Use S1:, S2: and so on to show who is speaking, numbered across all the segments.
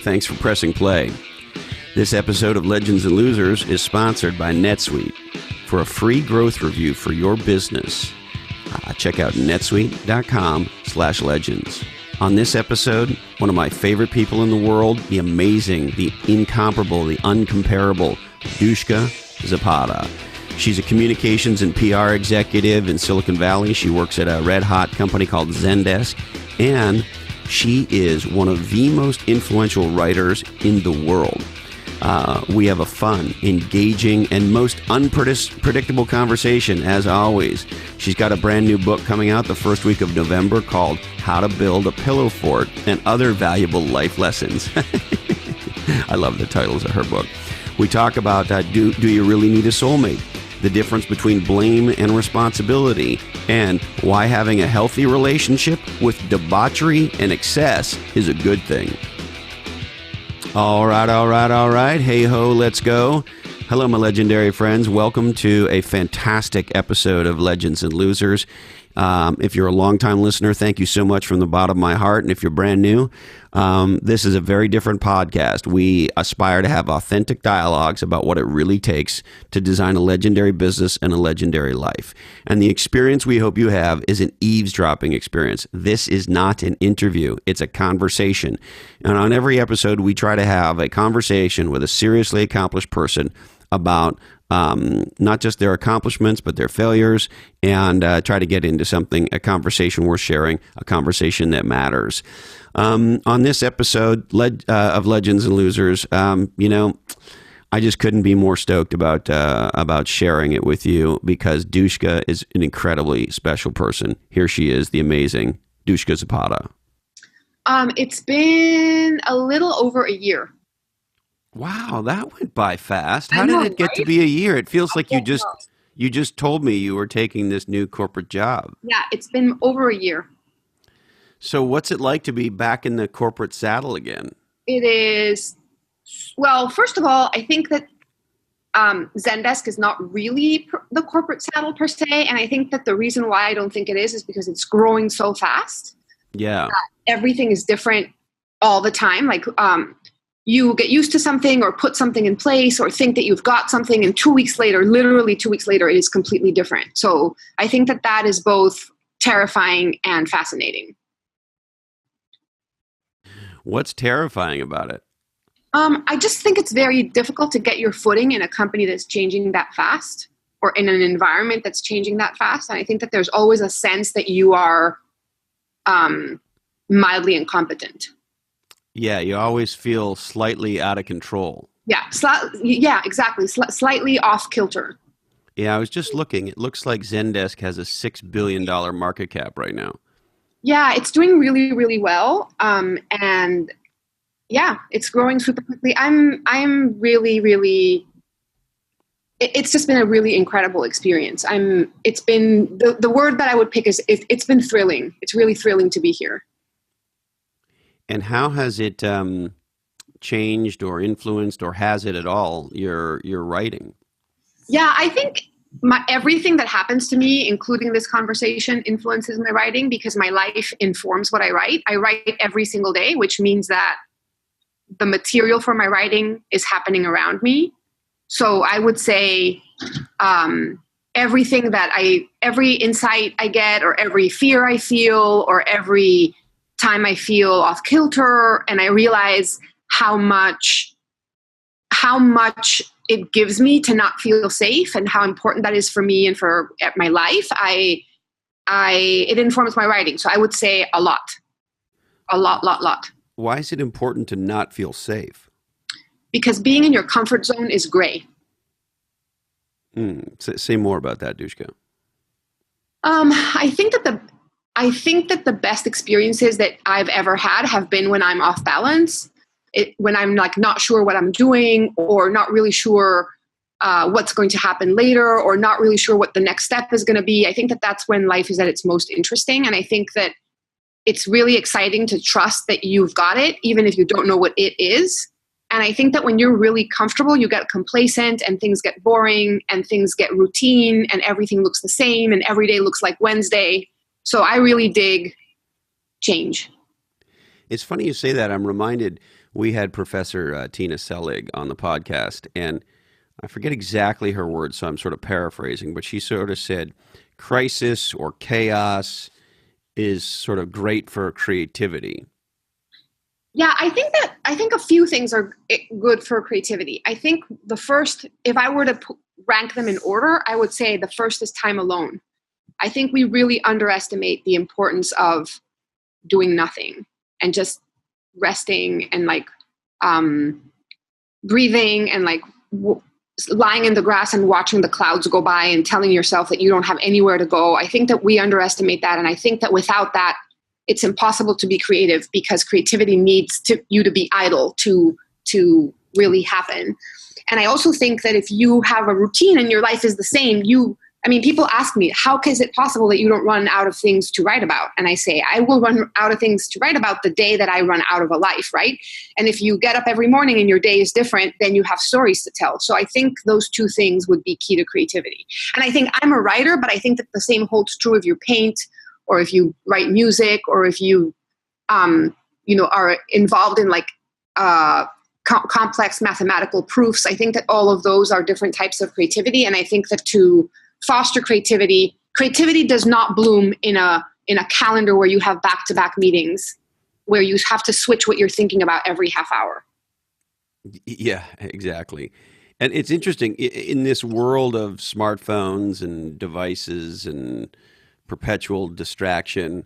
S1: Thanks for pressing play. This episode of Legends and Losers is sponsored by NetSuite. For a free growth review for your business, check out netsuite.com/legends. On this episode, one of my favorite people in the world, the amazing, the incomparable, the uncomparable, Dushka Zapata. She's a communications and PR executive in Silicon Valley. She works at a red-hot company called Zendesk, and she is one of the most influential writers in the world. We have a fun, engaging, and most unpredictable conversation, as always. She's got a brand new book coming out the first week of November called How to Build a Pillow Fort and Other Valuable Life Lessons. I love the titles of her book. We talk about do you really need a soulmate? The difference between blame and responsibility, and why having a healthy relationship with debauchery and excess is a good thing. All right. Hey ho, let's go. Hello, my legendary friends. Welcome to a fantastic episode of Legends and Losers. If you're a longtime listener, thank you so much from the bottom of my heart. And if you're brand new, this is a very different podcast. We aspire to have authentic dialogues about what it really takes to design a legendary business and a legendary life. And the experience we hope you have is an eavesdropping experience. This is not an interview. It's a conversation. And on every episode, we try to have a conversation with a seriously accomplished person about not just their accomplishments, but their failures, and try to get into a conversation worth sharing, a conversation that matters. On this episode of Legends and Losers, I just couldn't be more stoked about sharing it with you, because Dushka is an incredibly special person. Here she is, the amazing Dushka Zapata.
S2: It's been a little over a year.
S1: Wow, that went by fast. How did it get to be a year? It feels like you just told me you were taking this new corporate job.
S2: Yeah, it's been over a year.
S1: So what's it like to be back in the corporate saddle again?
S2: It is, well, first of all, I think that Zendesk is not really the corporate saddle per se, and I think that the reason why I don't think it is because it's growing so fast.
S1: Yeah.
S2: Everything is different all the time. Like, you get used to something or put something in place or think that you've got something, and literally 2 weeks later, it is completely different. So I think that is both terrifying and fascinating.
S1: What's terrifying about it?
S2: I just think it's very difficult to get your footing in a company that's changing that fast, or in an environment that's changing that fast. And I think that there's always a sense that you are mildly incompetent.
S1: Yeah, you always feel slightly out of control.
S2: Yeah, exactly. Slightly off kilter.
S1: Yeah, I was just looking. It looks like Zendesk has a $6 billion market cap right now.
S2: Yeah, it's doing really, really well. And yeah, it's growing super quickly. I'm really, really, it's just been a really incredible experience. It's been, the word that I would pick is, it's been thrilling. It's really thrilling to be here.
S1: And how has it changed or influenced, or has it at all, your writing?
S2: Yeah, I think everything that happens to me, including this conversation, influences my writing, because my life informs what I write. I write every single day, which means that the material for my writing is happening around me. So I would say every insight I get, or every fear I feel, or every time I feel off kilter, and I realize how much it gives me to not feel safe, and how important that is for me and for my life, it informs my writing. So I would say a lot.
S1: Why is it important to not feel safe?
S2: Because being in your comfort zone is gray.
S1: Say more about that, Dushka.
S2: I think that the best experiences that I've ever had have been when I'm off balance, when I'm like not sure what I'm doing, or not really sure what's going to happen later, or not really sure what the next step is going to be. I think that that's when life is at its most interesting. And I think that it's really exciting to trust that you've got it, even if you don't know what it is. And I think that when you're really comfortable, you get complacent, and things get boring, and things get routine, and everything looks the same, and every day looks like Wednesday. So I really dig change.
S1: It's funny you say that. I'm reminded we had Professor Tina Selig on the podcast, and I forget exactly her words, so I'm sort of paraphrasing, but she sort of said crisis or chaos is sort of great for creativity.
S2: Yeah, I think a few things are good for creativity. I think the first, if I were to rank them in order, I would say the first is time alone. I think we really underestimate the importance of doing nothing and just resting and like breathing and like lying in the grass and watching the clouds go by and telling yourself that you don't have anywhere to go. I think that we underestimate that. And I think that without that, it's impossible to be creative because creativity needs you to be idle to really happen. And I also think that if you have a routine and your life is the same, people ask me, how is it possible that you don't run out of things to write about? And I say, I will run out of things to write about the day that I run out of a life, right? And if you get up every morning and your day is different, then you have stories to tell. So I think those two things would be key to creativity. And I think I'm a writer, but I think that the same holds true if you paint or if you write music or if you, are involved in like complex mathematical proofs. I think that all of those are different types of creativity. And I think that to foster creativity does not bloom in a calendar where you have back-to-back meetings where you have to switch what you're thinking about every half hour.
S1: Yeah, exactly. And it's interesting in this world of smartphones and devices and perpetual distraction.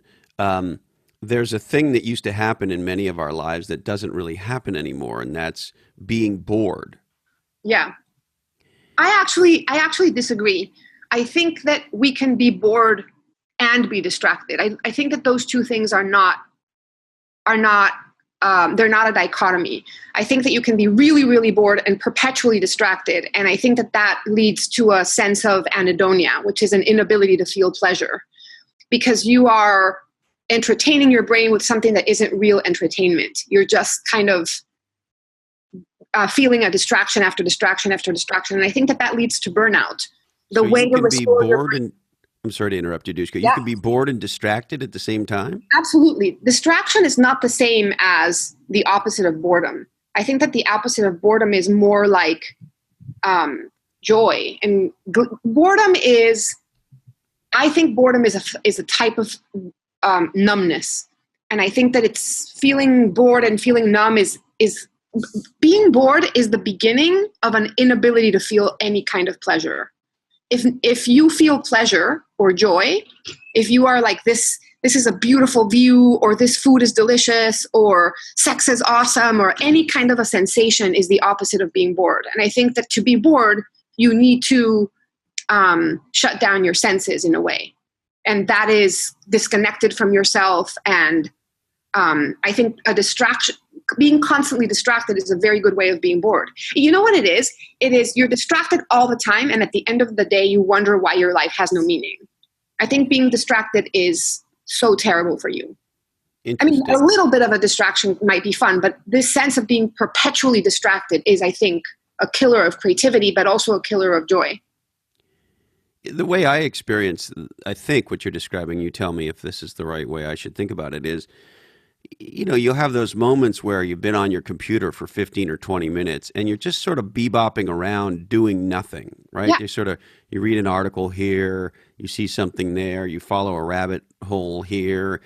S1: There's a thing that used to happen in many of our lives that doesn't really happen anymore, and that's being bored.
S2: Yeah. I actually disagree. I think that we can be bored and be distracted. I think that those two things they're not a dichotomy. I think that you can be really, really bored and perpetually distracted. And I think that leads to a sense of anhedonia, which is an inability to feel pleasure because you are entertaining your brain with something that isn't real entertainment. You're just kind of feeling a distraction after distraction after distraction. And I think that leads to burnout.
S1: So you can be bored and I'm sorry to interrupt you, Dushka. You can be bored and distracted at the same time?
S2: Absolutely. Distraction is not the same as the opposite of boredom. I think that the opposite of boredom is more like joy. And boredom is a type of numbness. And I think that it's feeling bored and feeling numb is being bored is the beginning of an inability to feel any kind of pleasure. If you feel pleasure or joy, if you are like this is a beautiful view, or this food is delicious, or sex is awesome, or any kind of a sensation is the opposite of being bored. And I think that to be bored, you need to shut down your senses in a way. And that is disconnected from yourself. And I think being constantly distracted is a very good way of being bored. You know what it is? It is you're distracted all the time, and at the end of the day, you wonder why your life has no meaning. I think being distracted is so terrible for you. I mean, a little bit of a distraction might be fun, but this sense of being perpetually distracted is, I think, a killer of creativity, but also a killer of joy.
S1: The way I experience, I think what you're describing, you tell me if this is the right way I should think about it, is you'll have those moments where you've been on your computer for 15 or 20 minutes and you're just sort of bebopping around doing nothing, right? Yeah. You read an article here, you see something there, you follow a rabbit hole here.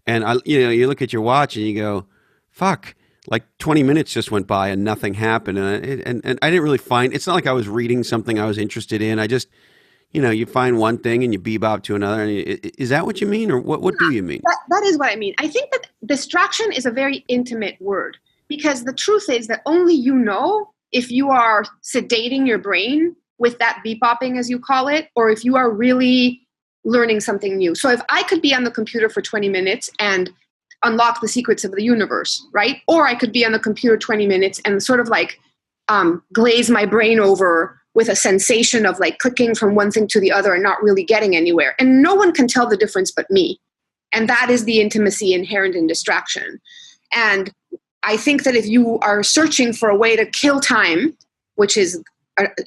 S1: And you look at your watch and you go, fuck, like 20 minutes just went by and nothing happened. And I didn't really it's not like I was reading something I was interested in. I just, you find one thing and you bebop to another. Is that what you mean, or what do you mean?
S2: That is what I mean. I think that distraction is a very intimate word, because the truth is that only you know if you are sedating your brain with that bebopping, as you call it, or if you are really learning something new. So if I could be on the computer for 20 minutes and unlock the secrets of the universe, right? Or I could be on the computer 20 minutes and sort of like glaze my brain over with a sensation of like clicking from one thing to the other and not really getting anywhere. And no one can tell the difference but me. And that is the intimacy inherent in distraction. And I think that if you are searching for a way to kill time, which is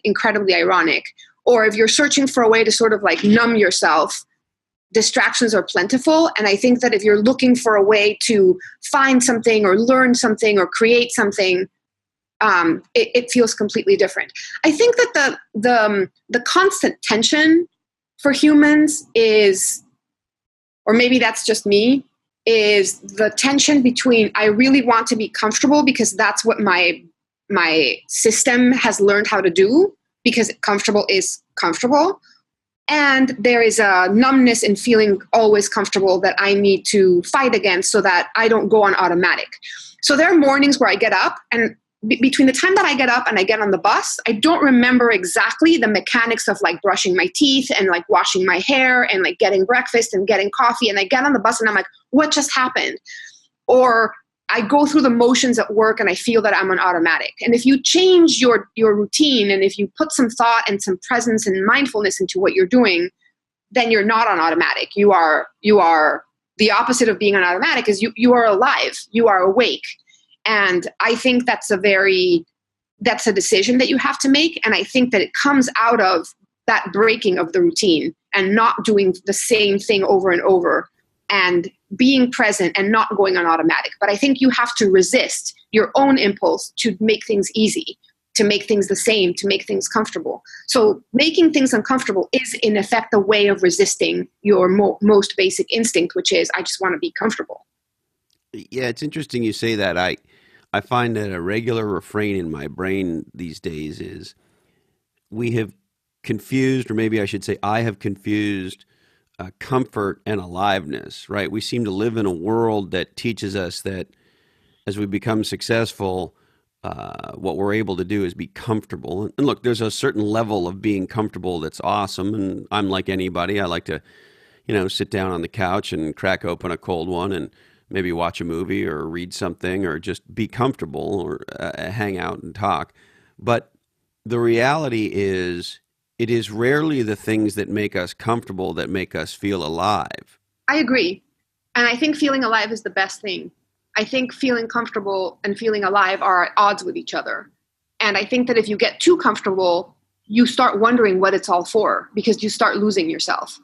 S2: incredibly ironic, or if you're searching for a way to sort of like numb yourself, distractions are plentiful. And I think that if you're looking for a way to find something or learn something or create something, it feels completely different. I think that the constant tension for humans is, or maybe that's just me, is the tension between I really want to be comfortable because that's what my system has learned how to do, because comfortable is comfortable. And there is a numbness in feeling always comfortable that I need to fight against so that I don't go on automatic. So there are mornings where I get up, and between the time that I get up and I get on the bus, I don't remember exactly the mechanics of like brushing my teeth and like washing my hair and like getting breakfast and getting coffee. And I get on the bus and I'm like, what just happened? Or I go through the motions at work and I feel that I'm on automatic. And if you change your routine, and if you put some thought and some presence and mindfulness into what you're doing, then you're not on automatic. You are the opposite of being on automatic is you are alive. You are awake. And I think that's a decision that you have to make. And I think that it comes out of that breaking of the routine and not doing the same thing over and over and being present and not going on automatic. But I think you have to resist your own impulse to make things easy, to make things the same, to make things comfortable. So making things uncomfortable is in effect a way of resisting your most basic instinct, which is I just want to be comfortable.
S1: Yeah, it's interesting you say that. I find that a regular refrain in my brain these days is we have confused, or maybe I should say I have confused comfort and aliveness, right? We seem to live in a world that teaches us that as we become successful, what we're able to do is be comfortable. And look, there's a certain level of being comfortable that's awesome. And I'm like anybody. I like to, sit down on the couch and crack open a cold one and maybe watch a movie or read something or just be comfortable or hang out and talk. But the reality is, it is rarely the things that make us comfortable that make us feel alive.
S2: I agree. And I think feeling alive is the best thing. I think feeling comfortable and feeling alive are at odds with each other. And I think that if you get too comfortable, you start wondering what it's all for, because you start losing yourself.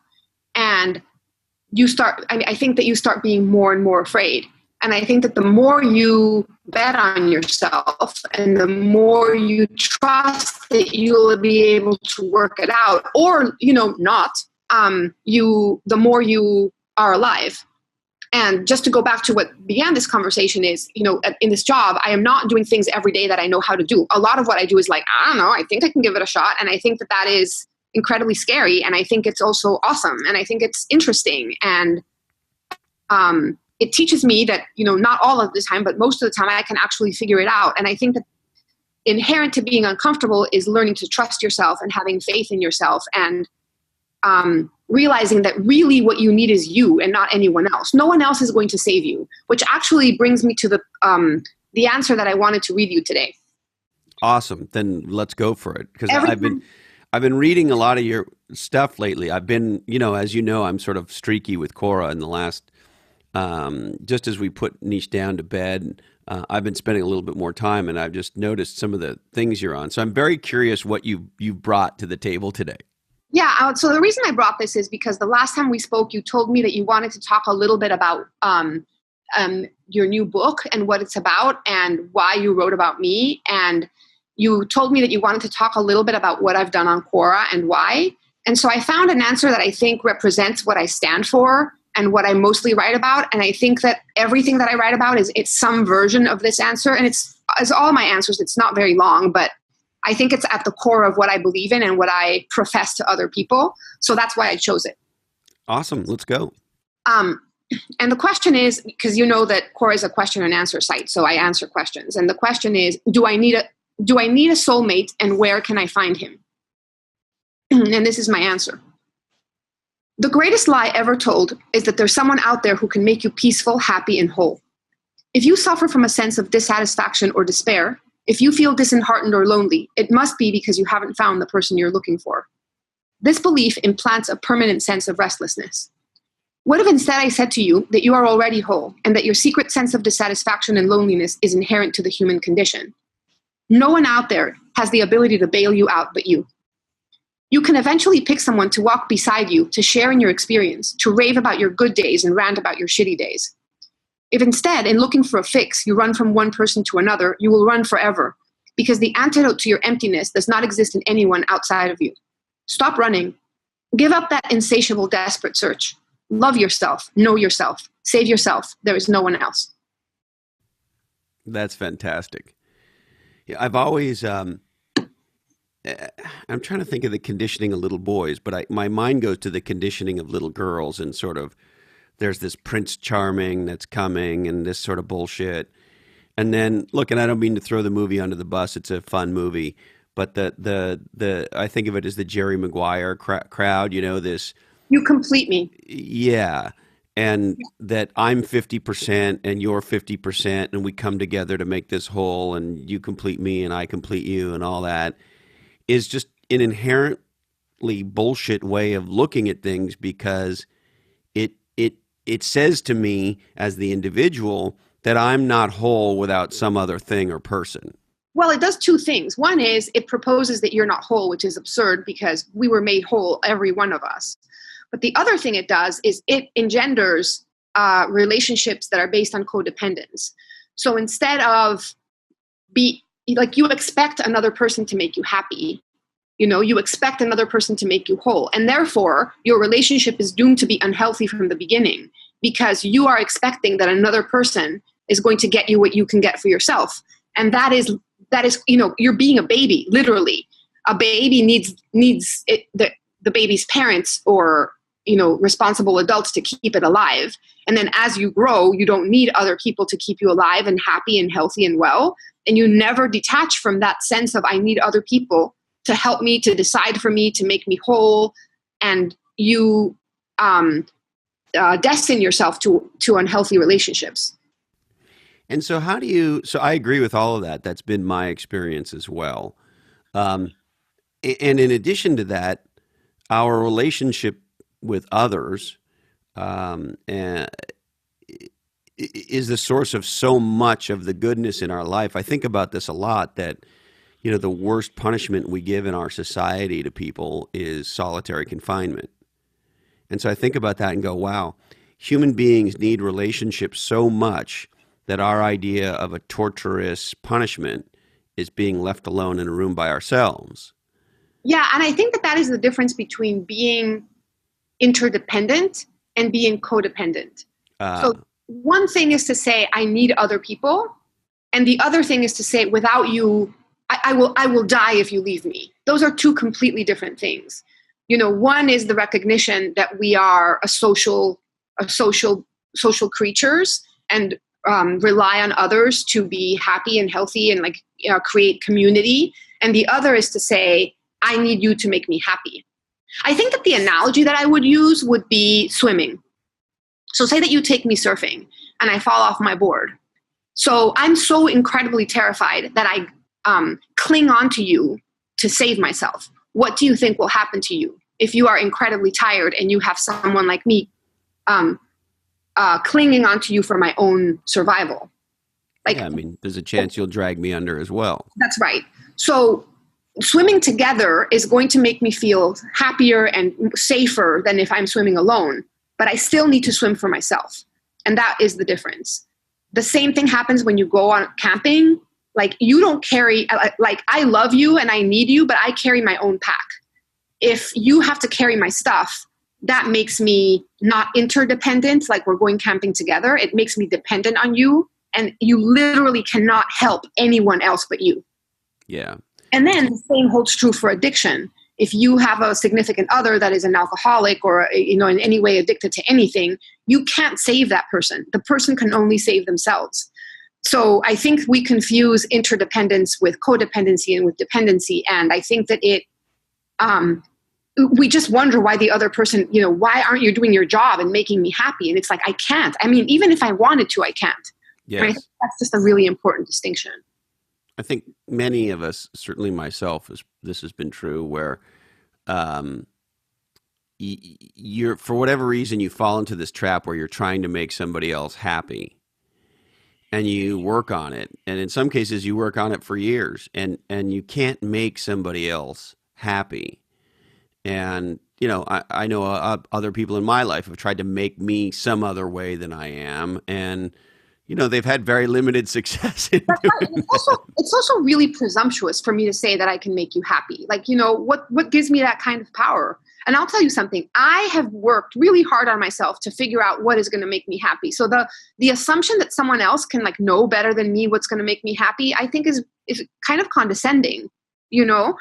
S2: And I think that you start being more and more afraid. And I think that the more you bet on yourself and the more you trust that you'll be able to work it out, or, not, the more you are alive. And just to go back to what began this conversation is, in this job, I am not doing things every day that I know how to do. A lot of what I do is like, I don't know, I think I can give it a shot. And I think that is incredibly scary. And I think it's also awesome. And I think it's interesting. And it teaches me that, not all of the time, but most of the time I can actually figure it out. And I think that inherent to being uncomfortable is learning to trust yourself and having faith in yourself and realizing that really what you need is you and not anyone else. No one else is going to save you, which actually brings me to the answer that I wanted to read you today.
S1: Awesome. Then let's go for it. Because I've been reading a lot of your stuff lately. I've been, as you know, I'm sort of streaky with Cora in the last, just as we put Niche down to bed, I've been spending a little bit more time, and I've just noticed some of the things you're on. So I'm very curious what you brought to the table today.
S2: Yeah. So the reason I brought this is because the last time we spoke, you told me that you wanted to talk a little bit about your new book and what it's about and why you wrote about me. And you told me that you wanted to talk a little bit about what I've done on Quora and why. And so I found an answer that I think represents what I stand for and what I mostly write about. And I think that everything that I write about it's some version of this answer. And as all my answers, it's not very long, but I think it's at the core of what I believe in and what I profess to other people. So that's why I chose it.
S1: Awesome. Let's go.
S2: And the question is, because you know that Quora is a question and answer site, so I answer questions. And the question is, do I need a soulmate, and where can I find him? And this is my answer. The greatest lie ever told is that there's someone out there who can make you peaceful, happy, and whole. If you suffer from a sense of dissatisfaction or despair, if you feel disheartened or lonely, it must be because you haven't found the person you're looking for. This belief implants a permanent sense of restlessness. What if instead I said to you that you are already whole and that your secret sense of dissatisfaction and loneliness is inherent to the human condition? No one out there has the ability to bail you out but you. You can eventually pick someone to walk beside you, to share in your experience, to rave about your good days and rant about your shitty days. If instead, in looking for a fix, you run from one person to another, you will run forever, because the antidote to your emptiness does not exist in anyone outside of you. Stop running. Give up that insatiable, desperate search. Love yourself. Know yourself. Save yourself. There is no one else.
S1: That's fantastic. Yeah, I've always, I'm trying to think of the conditioning of little boys, but my mind goes to the conditioning of little girls, and sort of there's this Prince Charming that's coming and this sort of bullshit. And then, look, and I don't mean to throw the movie under the bus. It's a fun movie, but the I think of it as the Jerry Maguire crowd. You know, this.
S2: You complete me.
S1: Yeah, and that I'm 50% and you're 50%, and we come together to make this whole, and you complete me and I complete you, and all that is just an inherently bullshit way of looking at things, because it says to me as the individual that I'm not whole without some other thing or person.
S2: Well, it does two things. One is it proposes that you're not whole, which is absurd because we were made whole, every one of us. But the other thing it does is it engenders relationships that are based on codependence. So instead of you expect another person to make you happy, you expect another person to make you whole. And therefore, your relationship is doomed to be unhealthy from the beginning, because you are expecting that another person is going to get you what you can get for yourself. And that is, you're being a baby, literally. A baby needs the baby's parents or, responsible adults to keep it alive. And then as you grow, you don't need other people to keep you alive and happy and healthy and well. And you never detach from that sense of, I need other people to help me, to decide for me, to make me whole. And you destine yourself to unhealthy relationships.
S1: And so so I agree with all of that. That's been my experience as well. And in addition to that, our relationship with others is the source of so much of the goodness in our life. I think about this a lot, that, the worst punishment we give in our society to people is solitary confinement. And so I think about that and go, wow, human beings need relationships so much that our idea of a torturous punishment is being left alone in a room by ourselves.
S2: Yeah, and I think that is the difference between being interdependent and being codependent. So one thing is to say, I need other people. And the other thing is to say, without you, I will die if you leave me. Those are two completely different things. One is the recognition that we are social creatures, and rely on others to be happy and healthy and create community. And the other is to say, I need you to make me happy. I think that the analogy that I would use would be swimming. So say that you take me surfing and I fall off my board. So I'm so incredibly terrified that I cling on to you to save myself. What do you think will happen to you if you are incredibly tired and you have someone like me clinging onto you for my own survival?
S1: There's a chance you'll drag me under as well.
S2: That's right. So swimming together is going to make me feel happier and safer than if I'm swimming alone, but I still need to swim for myself. And that is the difference. The same thing happens when you go on camping. You don't carry, I love you and I need you, but I carry my own pack. If you have to carry my stuff, that makes me not interdependent, like we're going camping together. It makes me dependent on you, and you literally cannot help anyone else but you.
S1: Yeah.
S2: And then the same holds true for addiction. If you have a significant other that is an alcoholic or, in any way addicted to anything, you can't save that person. The person can only save themselves. So I think we confuse interdependence with codependency and with dependency. And I think that we just wonder why the other person, why aren't you doing your job and making me happy? And it's like, I can't. Even if I wanted to, I can't.
S1: Yes.
S2: Right? I think that's just a really important distinction.
S1: I think many of us, certainly myself, this has been true, where you're, for whatever reason, you fall into this trap where you're trying to make somebody else happy, and you work on it. And in some cases, you work on it for years, and you can't make somebody else happy. And, I know other people in my life have tried to make me some other way than I am. And, they've had very limited success in
S2: That's right. And
S1: doing that.
S2: it's also really presumptuous for me to say that I can make you happy. Like, what gives me that kind of power? And I'll tell you something. I have worked really hard on myself to figure out what is going to make me happy. So the assumption that someone else can like know better than me what's going to make me happy, I think is kind of condescending. You know,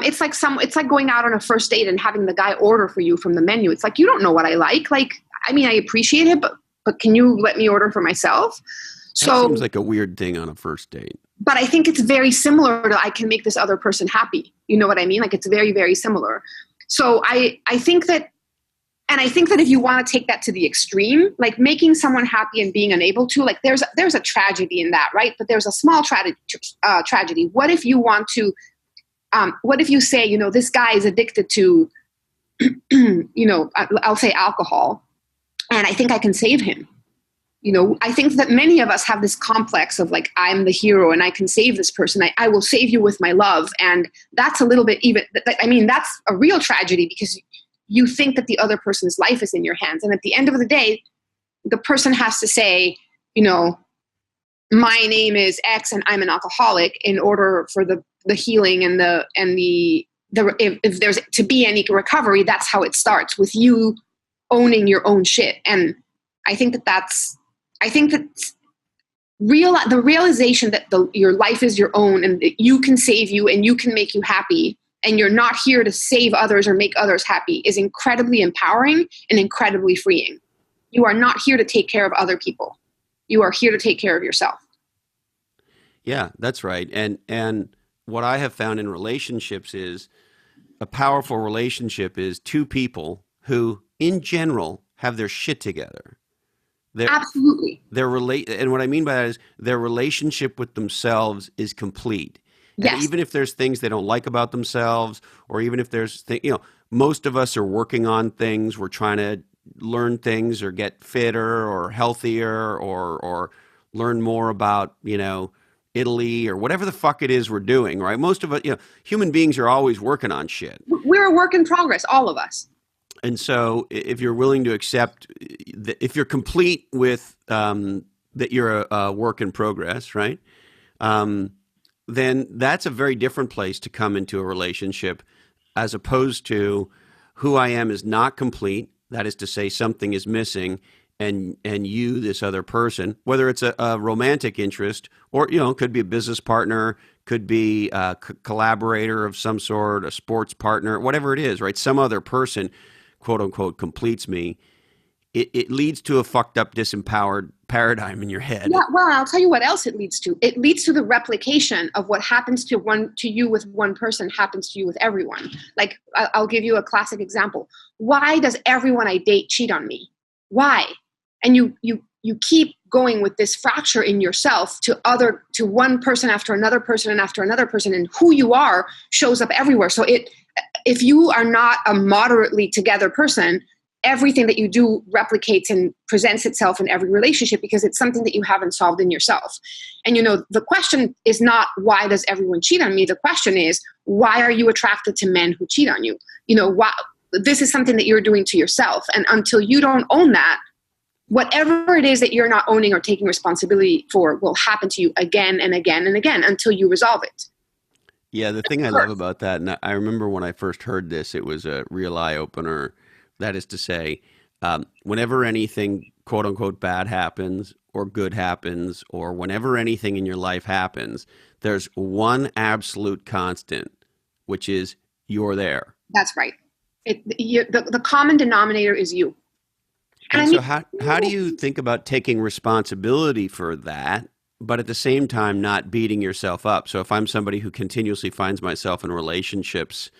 S2: it's like going out on a first date and having the guy order for you from the menu. It's like, you don't know what I like. Like, I mean, I appreciate it, but can you let me order for myself?
S1: That
S2: So,
S1: seems like a weird thing on a first date.
S2: but I think it's very similar to I can make this other person happy. You know what I mean? Like, it's very, very similar. So I think that, and I think that if you want to take that to the extreme, like making someone happy and being unable to, like there's a tragedy in that, right? But there's a small tragedy. What if you want to, what if you say, this guy is addicted to, I'll say alcohol, and I think I can save him. I think that many of us have this complex of like, I'm the hero and I can save this person. I will save you with my love. And that's a little bit even, I mean, that's a real tragedy because you think that the other person's life is in your hands. And at the end of the day, the person has to say, my name is X and I'm an alcoholic in order for the healing and if there's to be any recovery, that's how it starts, with you owning your own shit. And I think that the realization that your life is your own and that you can save you and you can make you happy and you're not here to save others or make others happy is incredibly empowering and incredibly freeing. You are not here to take care of other people. You are here to take care of yourself.
S1: Yeah, that's right. And what I have found in relationships is a powerful relationship is two people who, in general, have their shit together.
S2: Absolutely.
S1: And what I mean by that is their relationship with themselves is complete. And
S2: Yes.
S1: even if there's things they don't like about themselves, or even if there's most of us are working on things. We're trying to learn things or get fitter or healthier or learn more about, Italy or whatever the fuck it is we're doing, right? Most of it, human beings are always working on shit.
S2: We're a work in progress, all of us.
S1: And so if you're willing to accept, if you're complete with that you're a work in progress, right? Then that's a very different place to come into a relationship as opposed to who I am is not complete. That is to say, something is missing, and you, this other person, whether it's a romantic interest or, could be a business partner, could be a collaborator of some sort, a sports partner, whatever it is, right? Some other person, quote unquote, completes me. It leads to a fucked up, disempowered paradigm in your head.
S2: Yeah, well, I'll tell you what else it leads to. It leads to the replication of what happens to you with one person happens to you with everyone. Like, I'll give you a classic example. Why does everyone I date cheat on me? Why? And you keep going with this fracture in yourself to one person after another person and after another person, and who you are shows up everywhere. So if you are not a moderately together person, everything that you do replicates and presents itself in every relationship because it's something that you haven't solved in yourself. And, the question is not, why does everyone cheat on me? The question is, why are you attracted to men who cheat on you? Why, this is something that you're doing to yourself. And until you don't own that, whatever it is that you're not owning or taking responsibility for will happen to you again and again and again until you resolve it.
S1: Yeah, the thing I love about that, and I remember when I first heard this, it was a real eye-opener. That is to say, whenever anything, quote unquote, bad happens or good happens, or whenever anything in your life happens, there's one absolute constant, which is you're there.
S2: That's right. The common denominator is you.
S1: And so how do you think about taking responsibility for that, but at the same time not beating yourself up? So if I'm somebody who continuously finds myself in relationships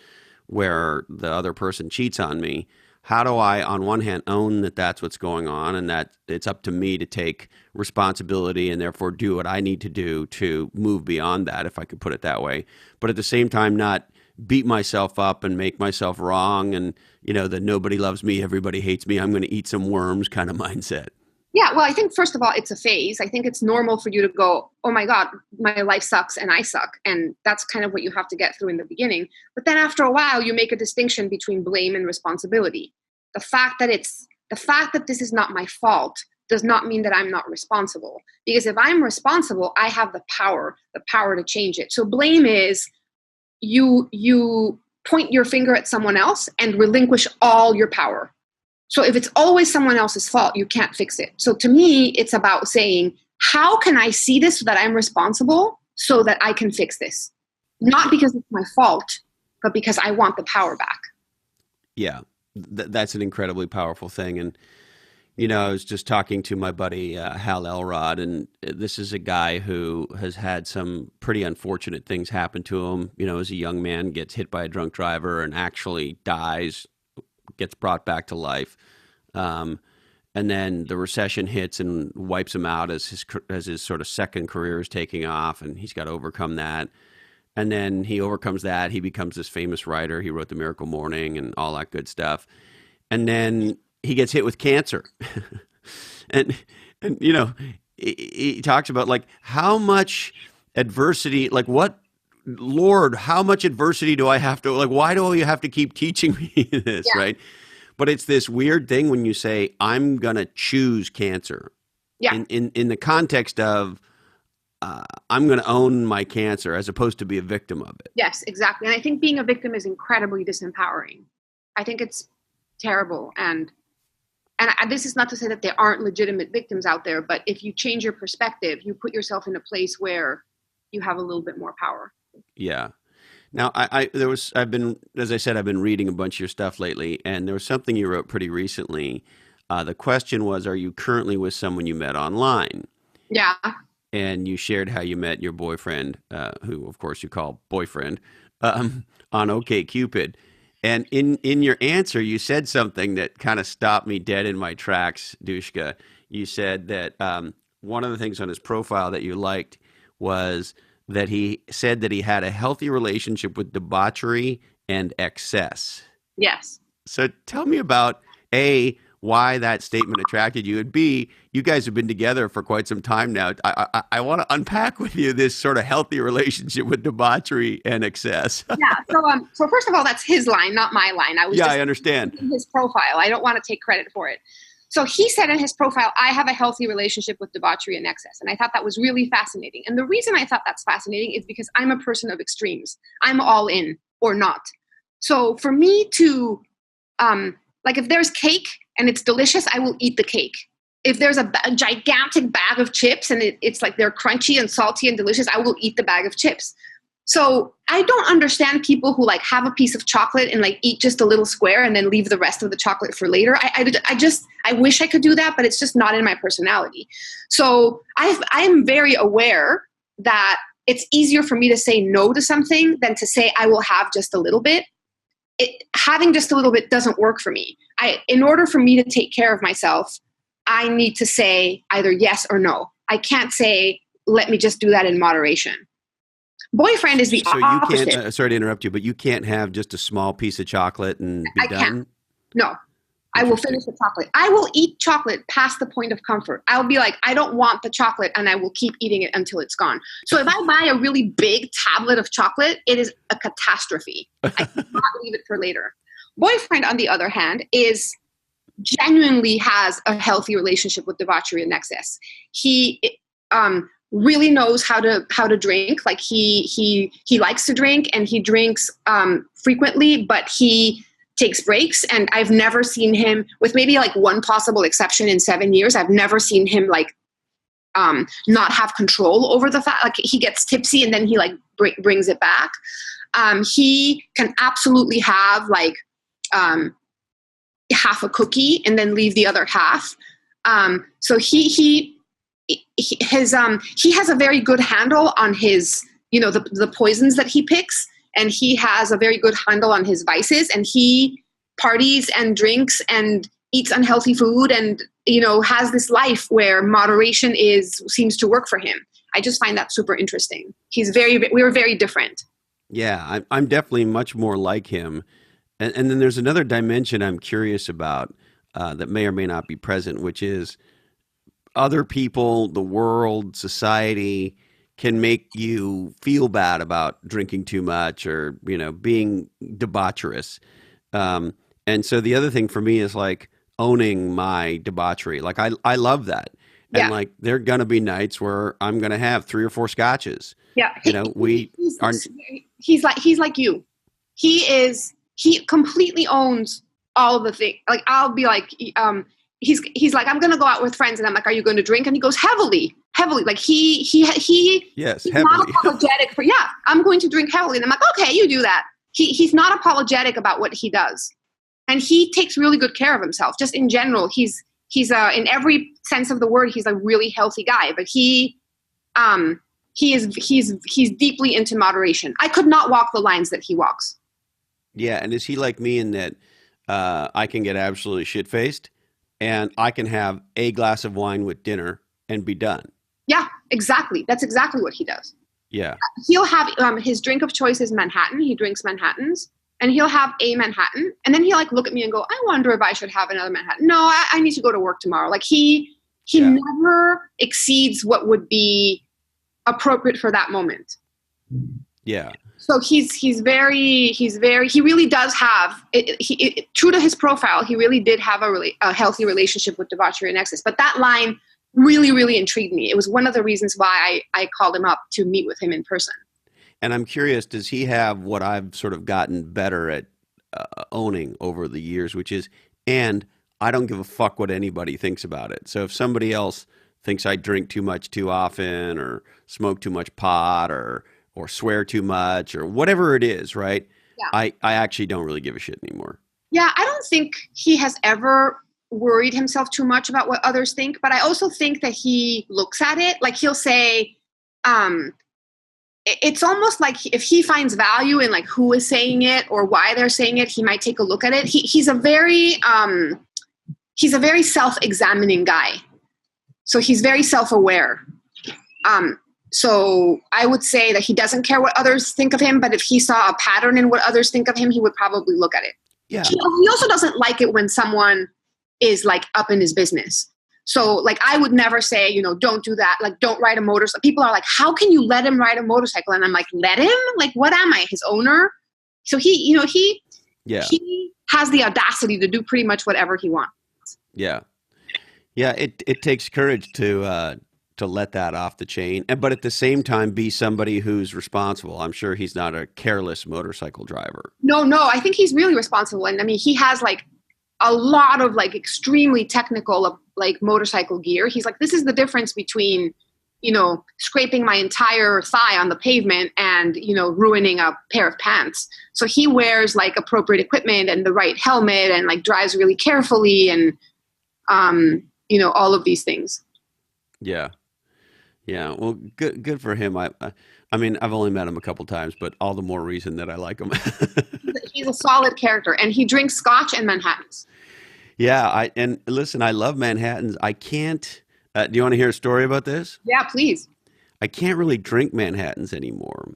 S1: where the other person cheats on me, how do I, on one hand, own that that's what's going on and that it's up to me to take responsibility and therefore do what I need to do to move beyond that, if I could put it that way, but at the same time not beat myself up and make myself wrong and, the nobody loves me, everybody hates me, I'm going to eat some worms kind of mindset?
S2: Yeah, well, I think first of all, it's a phase. I think it's normal for you to go, oh my God, my life sucks and I suck. And that's kind of what you have to get through in the beginning. But then after a while, you make a distinction between blame and responsibility. The fact that this is not my fault does not mean that I'm not responsible. Because if I'm responsible, I have the power to change it. So blame is you point your finger at someone else and relinquish all your power. So if it's always someone else's fault, you can't fix it. So to me, it's about saying, how can I see this so that I'm responsible so that I can fix this? Not because it's my fault, but because I want the power back.
S1: Yeah, that's an incredibly powerful thing. And, I was just talking to my buddy Hal Elrod, and this is a guy who has had some pretty unfortunate things happen to him. As a young man, gets hit by a drunk driver and actually dies, gets brought back to life. And then the recession hits and wipes him out as his sort of second career is taking off, and he's got to overcome that. And then he overcomes that. He becomes this famous writer. He wrote The Miracle Morning and all that good stuff. And then he gets hit with cancer. and he talks about like how much adversity, like what, Lord, how much adversity do I have to, like, why do you have to keep teaching me this,
S2: Yeah.
S1: right? But it's this weird thing when you say, I'm going to choose cancer.
S2: Yeah.
S1: In the context of, I'm going to own my cancer as opposed to be a victim of it.
S2: Yes, exactly. And I think being a victim is incredibly disempowering. I think it's terrible. And this is not to say that there aren't legitimate victims out there, but if you change your perspective, you put yourself in a place where you have a little bit more power.
S1: Yeah. Now, I've been, as I said, I've been reading a bunch of your stuff lately, and there was something you wrote pretty recently. The question was, are you currently with someone you met online?
S2: Yeah.
S1: And you shared how you met your boyfriend, who, of course, you call boyfriend, on OkCupid. And in your answer, you said something that kind of stopped me dead in my tracks, Dushka. You said that one of the things on his profile that you liked was that he said that he had a healthy relationship with debauchery and excess.
S2: Yes.
S1: So tell me about, A, why that statement attracted you, and B, you guys have been together for quite some time now. I want to unpack with you this sort of healthy relationship with debauchery and excess.
S2: Yeah. So first of all, that's his line, not my line.
S1: I understand.
S2: In his profile. I don't want to take credit for it. So he said in his profile, I have a healthy relationship with debauchery and excess. And I thought that was really fascinating. And the reason I thought that's fascinating is because I'm a person of extremes. I'm all in or not. So for me to, like if there's cake and it's delicious, I will eat the cake. If there's a gigantic bag of chips and it's like they're crunchy and salty and delicious, I will eat the bag of chips. So I don't understand people who like have a piece of chocolate and like eat just a little square and then leave the rest of the chocolate for later. I wish I could do that, but it's just not in my personality. So I am very aware that it's easier for me to say no to something than to say I will have just a little bit. Having just a little bit doesn't work for me. In order for me to take care of myself, I need to say either yes or no. I can't say, let me just do that in moderation. Boyfriend is the opposite.
S1: You can't, sorry to interrupt you, but you can't have just a small piece of chocolate and be done?
S2: Can't. No. I will finish the chocolate. I will eat chocolate past the point of comfort. I'll be like, I don't want the chocolate, and I will keep eating it until it's gone. So if I buy a really big tablet of chocolate, it is a catastrophe. I cannot leave it for later. Boyfriend, on the other hand, genuinely has a healthy relationship with debauchery and excess. He really knows how to drink. Like he likes to drink, and he drinks frequently, but he takes breaks. And I've never seen him, with maybe like one possible exception in 7 years, I've never seen him like not have control over the fact, like he gets tipsy and then he like brings it back. He can absolutely have like half a cookie and then leave the other half. So he has a very good handle on his, the poisons that he picks, and he has a very good handle on his vices, and he parties and drinks and eats unhealthy food and, has this life where moderation seems to work for him. I just find that super interesting. We're very different.
S1: Yeah, I'm definitely much more like him. And then there's another dimension I'm curious about that may or may not be present, which is other people, the world, society can make you feel bad about drinking too much or, being debaucherous. Um, and so the other thing for me is like owning my debauchery. Like I love that. And
S2: Yeah.
S1: like there are gonna be nights where I'm gonna have three or four scotches.
S2: Yeah.
S1: We aren't.
S2: He's like you. He completely owns all of the things. Like I'll be like, he's like, I'm gonna go out with friends, and I'm like, are you going to drink? And he goes heavily, heavily. Like
S1: Yes,
S2: he's not
S1: heavily.
S2: apologetic for, yeah, I'm going to drink heavily. And I'm like, okay, you do that. He's not apologetic about what he does. And he takes really good care of himself. Just in general, he's in every sense of the word, he's a really healthy guy. But he's deeply into moderation. I could not walk the lines that he walks.
S1: Yeah, and is he like me in that I can get absolutely shit faced, and I can have a glass of wine with dinner and be done.
S2: Yeah, exactly. That's exactly what he does.
S1: Yeah,
S2: He'll have his drink of choice is Manhattan. He drinks Manhattans, and he'll have a Manhattan, and then he'll like look at me and go, "I wonder if I should have another Manhattan." No, I need to go to work tomorrow. Like he
S1: yeah,
S2: never exceeds what would be appropriate for that moment.
S1: yeah,
S2: So he really does have true to his profile. He really did have a healthy relationship with debauchery and excess. But that line really, really intrigued me. It was one of the reasons why I called him up to meet with him in person.
S1: and I'm curious, does he have what I've sort of gotten better at owning over the years, which is, and I don't give a fuck what anybody thinks about it. So if somebody else thinks I drink too much too often, or smoke too much pot, or swear too much, or whatever it is, right?
S2: Yeah.
S1: I actually don't really give a shit anymore.
S2: Yeah, I don't think he has ever worried himself too much about what others think, but I also think that he looks at it like he'll say, it's almost like if he finds value in like who is saying it or why they're saying it, he might take a look at it. He's a very self-examining guy. So he's very self-aware. So I would say that he doesn't care what others think of him, but if he saw a pattern in what others think of him, he would probably look at it.
S1: Yeah.
S2: He also doesn't like it when someone is like up in his business. So like I would never say, don't do that. Like don't ride a motorcycle. People are like, how can you let him ride a motorcycle? And I'm like, let him? Like what am I, his owner? So he has the audacity to do pretty much whatever he wants.
S1: Yeah. Yeah, it takes courage to let that off the chain, but at the same time be somebody who's responsible. I'm sure he's not a careless motorcycle driver.
S2: No, I think he's really responsible. And I mean, he has like a lot of like extremely technical like motorcycle gear. He's like, this is the difference between, scraping my entire thigh on the pavement and, ruining a pair of pants. So he wears like appropriate equipment and the right helmet and like drives really carefully and, all of these things.
S1: Yeah. Yeah. Well, good for him. I mean, I've only met him a couple times, but all the more reason that I like him.
S2: He's a solid character, and he drinks scotch and Manhattans.
S1: Yeah. And listen, I love Manhattans. I can't, do you want to hear a story about this?
S2: Yeah, please.
S1: I can't really drink Manhattans anymore.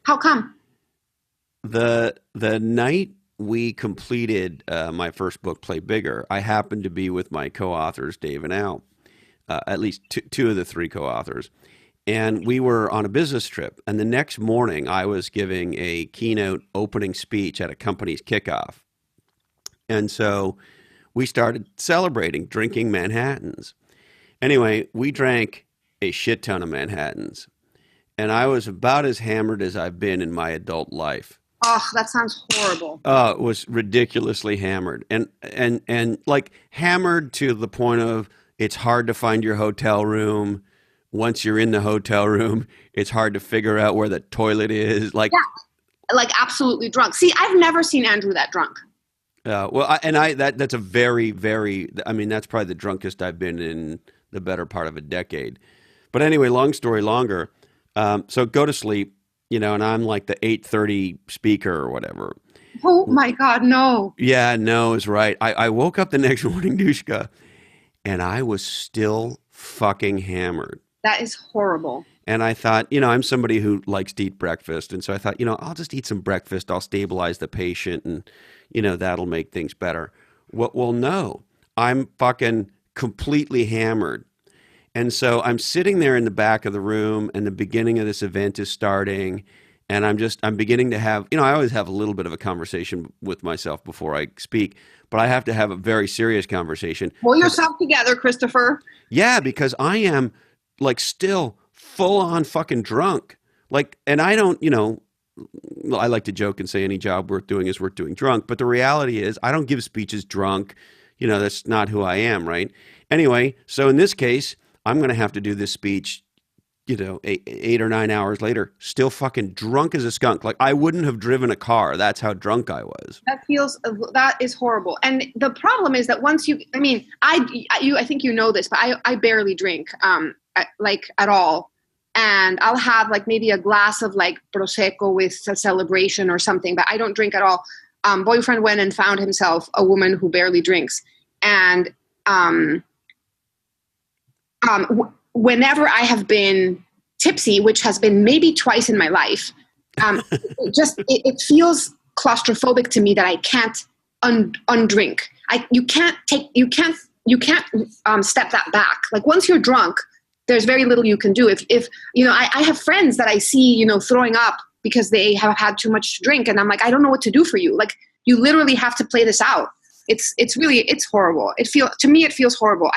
S2: How come?
S1: The night we completed my first book, Play Bigger, I happened to be with my co-authors, Dave and Al, at least two of the three co-authors. And we were on a business trip. And the next morning, I was giving a keynote opening speech at a company's kickoff. And so we started celebrating drinking Manhattans. Anyway, we drank a shit ton of Manhattans. And I was about as hammered as I've been in my adult life.
S2: Oh, that sounds horrible.
S1: Oh, it was ridiculously hammered. And like hammered to the point of it's hard to find your hotel room. Once you're in the hotel room, it's hard to figure out where the toilet is. Like,
S2: yeah, like absolutely drunk. See, I've never seen Andrew that drunk.
S1: That's a very, very, I mean, that's probably the drunkest I've been in the better part of a decade. But anyway, long story longer. So go to sleep, and I'm like the 8:30 speaker or whatever.
S2: Oh my God, no.
S1: Yeah, no is right. I woke up the next morning, Dushka, and I was still fucking hammered.
S2: That is horrible.
S1: And I thought, I'm somebody who likes to eat breakfast. And so I thought, I'll just eat some breakfast. I'll stabilize the patient and, that'll make things better. Well, no, I'm fucking completely hammered. And so I'm sitting there in the back of the room, and the beginning of this event is starting. And I'm beginning to have, I always have a little bit of a conversation with myself before I speak, but I have to have a very serious conversation.
S2: Pull yourself together, Christopher.
S1: Yeah, because I am like still full on fucking drunk. Like, and I don't, I like to joke and say any job worth doing is worth doing drunk. But the reality is I don't give speeches drunk. That's not who I am, right? Anyway, so in this case, I'm going to have to do this speech, 8 or 9 hours later, still fucking drunk as a skunk. Like I wouldn't have driven a car. That's how drunk I was.
S2: That is horrible. And the problem is that once I think you know this, but I barely drink, at all. And I'll have like maybe a glass of like Prosecco with a celebration or something, but I don't drink at all. Boyfriend went and found himself a woman who barely drinks. And whenever I have been tipsy, which has been maybe twice in my life, it feels claustrophobic to me that I can't undrink. You can't step that back. Like once you're drunk, there's very little you can do. If I have friends that I see, throwing up because they have had too much to drink, and I'm like, I don't know what to do for you. Like you literally have to play this out. It's horrible. To me, it feels horrible.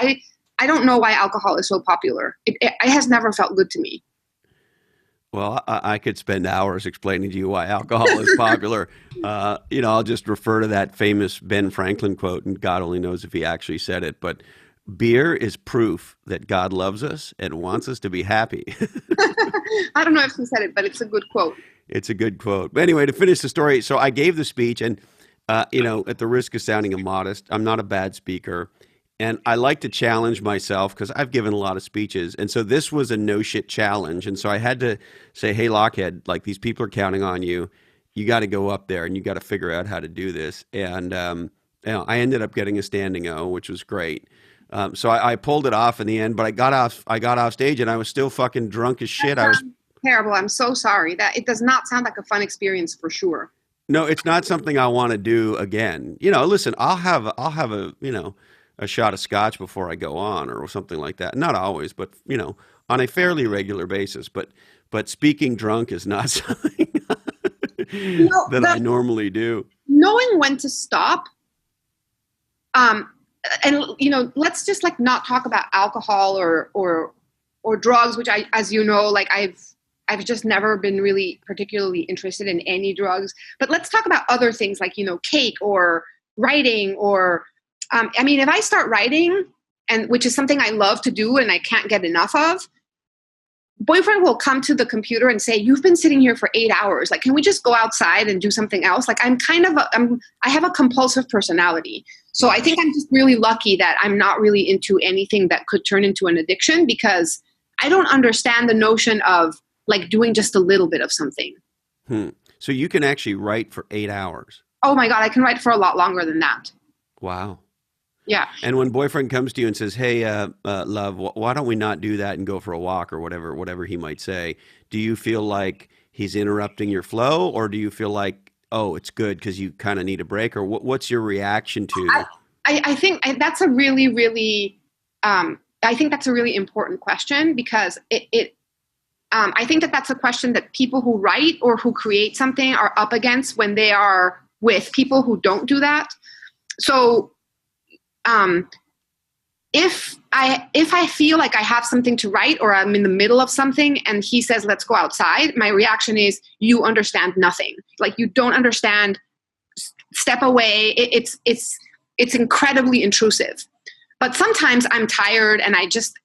S2: I don't know why alcohol is so popular. It has never felt good to me.
S1: Well, I could spend hours explaining to you why alcohol is popular. I'll just refer to that famous Ben Franklin quote, and God only knows if he actually said it, but beer is proof that God loves us and wants us to be happy.
S2: I don't know if he said it, but it's a good quote.
S1: It's a good quote. But anyway, to finish the story, so I gave the speech, and, at the risk of sounding immodest, I'm not a bad speaker. And I like to challenge myself because I've given a lot of speeches. And so this was a no shit challenge. And so I had to say, hey, lochhead, like these people are counting on you. You got to go up there and you got to figure out how to do this. And I ended up getting a standing O, which was great. So I pulled it off in the end, but I got off stage and I was still fucking drunk as shit. I was
S2: terrible. I'm so sorry. That it does not sound like a fun experience for sure.
S1: No, it's not something I want to do again. Listen, I'll have a shot of scotch before I go on or something like that. Not always, but on a fairly regular basis. But speaking drunk is not something that I normally do.
S2: Knowing when to stop. And let's just like not talk about alcohol or drugs, which as you know, like I've just never been really particularly interested in any drugs. But let's talk about other things like cake or writing or if I start writing, and which is something I love to do and I can't get enough of, boyfriend will come to the computer and say, you've been sitting here for 8 hours. Like, can we just go outside and do something else? Like I have a compulsive personality. So I think I'm just really lucky that I'm not really into anything that could turn into an addiction because I don't understand the notion of like doing just a little bit of something.
S1: So you can actually write for 8 hours.
S2: Oh my God, I can write for a lot longer than that.
S1: Wow.
S2: Yeah.
S1: And when boyfriend comes to you and says, hey, love, why don't we not do that and go for a walk or whatever he might say, do you feel like he's interrupting your flow or do you feel like, oh, it's good because you kind of need a break? Or what's your reaction to?
S2: I think that's a really, really, I think that's a really important question because I think that's a question that people who write or who create something are up against when they are with people who don't do that. So, if I feel like I have something to write or I'm in the middle of something and he says, let's go outside, my reaction is, you understand nothing. Like you don't understand, step away. It's incredibly intrusive. But sometimes I'm tired and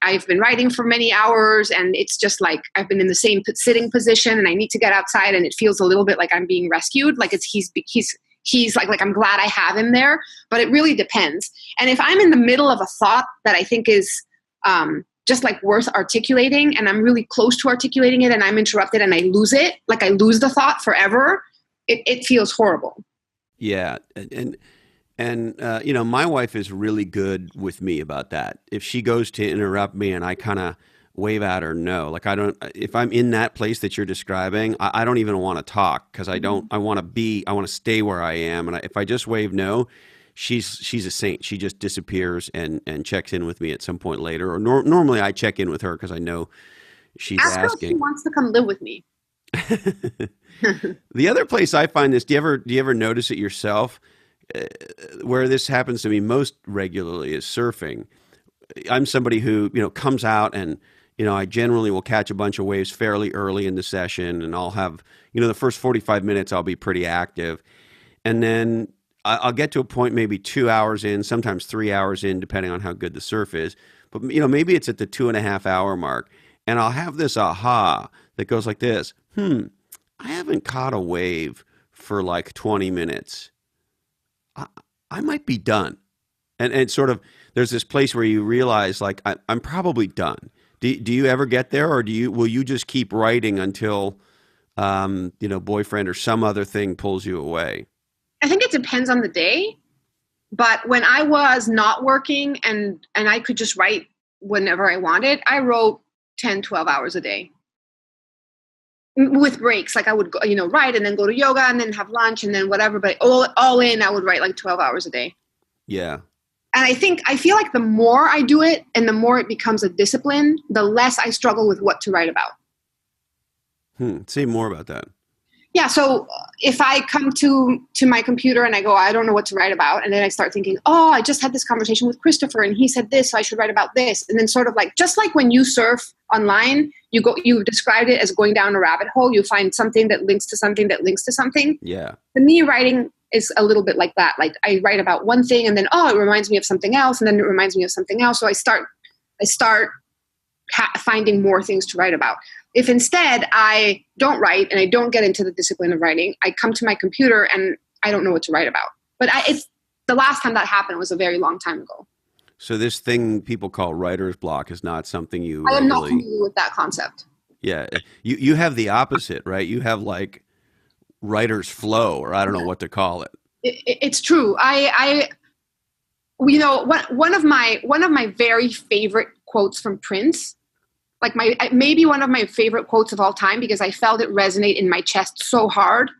S2: I've been writing for many hours and it's just like I've been in the same sitting position and I need to get outside and it feels a little bit like I'm being rescued. Like he's like I'm glad I have him there, but it really depends. And if I'm in the middle of a thought that I think is just like worth articulating and I'm really close to articulating it and I'm interrupted and I lose it, like I lose the thought forever, it feels horrible.
S1: Yeah. And my wife is really good with me about that. If she goes to interrupt me and I kind of wave at her no, like if I'm in that place that you're describing, I don't even want to talk because I want to stay where I am. And if I just wave no, she's a saint. She just disappears and checks in with me at some point later. Or normally I check in with her because I know she's
S2: Ask her if she
S1: asking.
S2: wants to come live with me.
S1: The other place I find this, do you ever notice it yourself? Where this happens to me most regularly is surfing. I'm somebody who, comes out and, I generally will catch a bunch of waves fairly early in the session, and I'll have, the first 45 minutes I'll be pretty active. And then I'll get to a point maybe 2 hours in, sometimes 3 hours in, depending on how good the surf is. But, maybe it's at the 2.5 hour mark, and I'll have this aha that goes like this. I haven't caught a wave for like 20 minutes. I might be done. And sort of, there's this place where you realize, like, I'm probably done. Do you ever get there, or will you just keep writing until, boyfriend or some other thing pulls you away?
S2: I think it depends on the day. But when I was not working and I could just write whenever I wanted, I wrote 10, 12 hours a day. With breaks, like I would go, write and then go to yoga and then have lunch and then whatever. But all in, I would write like 12 hours a day.
S1: Yeah.
S2: And I feel like the more I do it and the more it becomes a discipline, the less I struggle with what to write about.
S1: Say more about that.
S2: Yeah. So if I come to my computer and I go, I don't know what to write about. And then I start thinking, I just had this conversation with Christopher and he said this, so I should write about this. And then sort of like, just like when you surf online, you described it as going down a rabbit hole. You find something that links to something that links to something.
S1: Yeah.
S2: For me, writing is a little bit like that. Like I write about one thing and then, it reminds me of something else. And then it reminds me of something else. So I start finding more things to write about. If instead I don't write and I don't get into the discipline of writing, I come to my computer and I don't know what to write about. But it's the last time that happened was a very long time ago.
S1: So this thing people call writer's block is not something you
S2: I am not familiar with that concept.
S1: Yeah. You have the opposite, right? You have like writer's flow, or I don't know what to call it.
S2: It's true. One of my very favorite quotes from Prince, like maybe one of my favorite quotes of all time, because I felt it resonate in my chest so hard.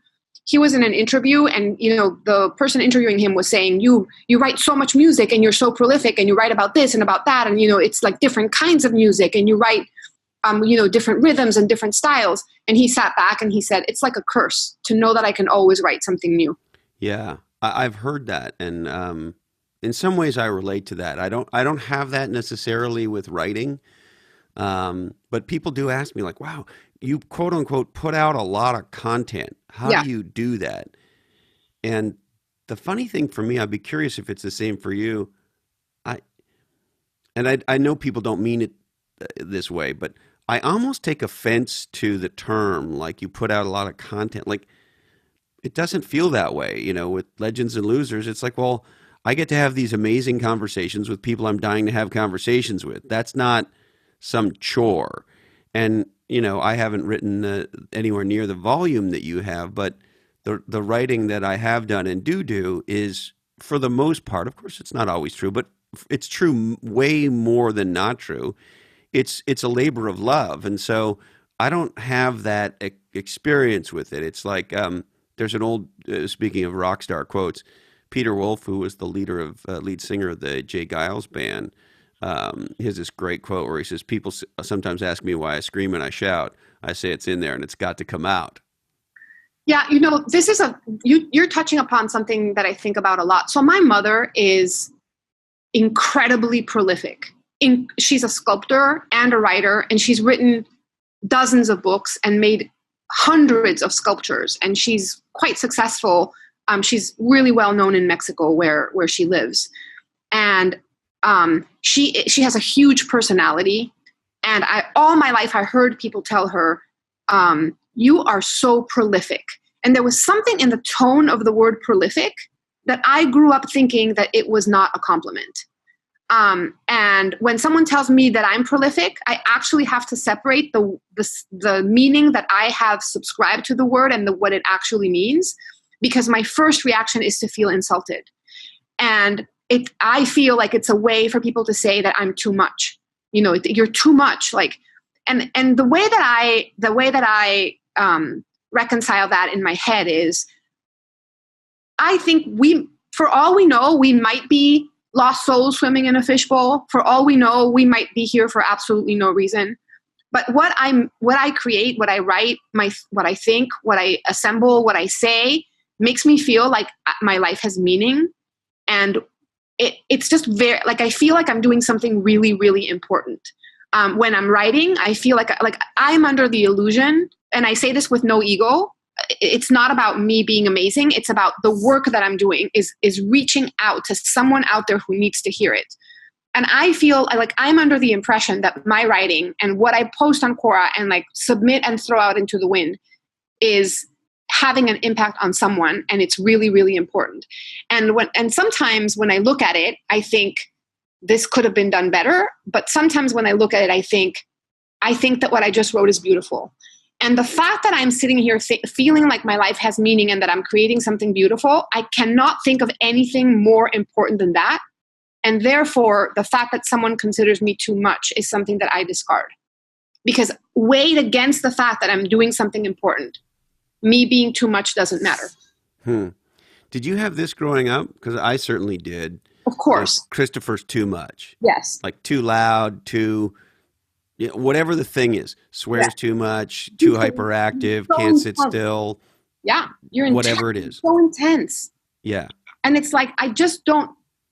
S2: He was in an interview and, the person interviewing him was saying, you write so much music and you're so prolific and you write about this and about that. And, it's like different kinds of music and you write, different rhythms and different styles. And he sat back and he said, it's like a curse to know that I can always write something new.
S1: Yeah, I've heard that. And in some ways I relate to that. I don't have that necessarily with writing. But people do ask me like, wow, you quote unquote put out a lot of content. How do you do that? And the funny thing for me, I'd be curious if it's the same for you. I know people don't mean it this way, but I almost take offense to the term, like you put out a lot of content. Like it doesn't feel that way, with Legends and Losers. It's like, well, I get to have these amazing conversations with people I'm dying to have conversations with. That's not some chore. And, I haven't written anywhere near the volume that you have, but the writing that I have done and do is, for the most part, of course, it's not always true, but it's true way more than not true. It's a labor of love. And so I don't have that experience with it. It's like there's an old, speaking of rock star quotes, Peter Wolf, who was the lead singer of the Jay Giles band, he has this great quote where he says, people sometimes ask me why I scream and I shout. I say it's in there and it's got to come out.
S2: Yeah, this is you're touching upon something that I think about a lot. So my mother is incredibly prolific. She's a sculptor and a writer, and she's written dozens of books and made hundreds of sculptures, and she's quite successful. She's really well known in Mexico where she lives. And she has a huge personality, and all my life I heard people tell her, you are so prolific. And there was something in the tone of the word prolific that I grew up thinking that it was not a compliment. And when someone tells me that I'm prolific, I actually have to separate the meaning that I have subscribed to the word and what it actually means, because my first reaction is to feel insulted. And I feel like it's a way for people to say that I'm too much. You're too much. Like, and the way that I reconcile that in my head is, I think for all we know, we might be lost souls swimming in a fishbowl. For all we know, we might be here for absolutely no reason. But what I create, what I write, what I think, what I assemble, what I say makes me feel like my life has meaning. And it's just very, like, I feel like I'm doing something really, really important. When I'm writing, I feel like I'm under the illusion, and I say this with no ego. It's not about me being amazing. It's about the work that I'm doing is reaching out to someone out there who needs to hear it. And I feel like I'm under the impression that my writing and what I post on Quora and like submit and throw out into the wind is having an impact on someone, and it's really, really important. And sometimes when I look at it, I think this could have been done better. But sometimes when I look at it, I think that what I just wrote is beautiful. And the fact that I'm sitting here feeling like my life has meaning and that I'm creating something beautiful, I cannot think of anything more important than that. And therefore, the fact that someone considers me too much is something that I discard. Because weighed against the fact that I'm doing something important, me being too much doesn't matter.
S1: Did you have this growing up? Because I certainly did.
S2: Of course.
S1: Like Christopher's too much.
S2: Yes.
S1: Like too loud, whatever the thing is. Swears too much, too hyperactive,
S2: so
S1: can't sit
S2: intense.
S1: still.
S2: Yeah. You're
S1: whatever it is.
S2: So intense.
S1: Yeah.
S2: And it's like, I just don't,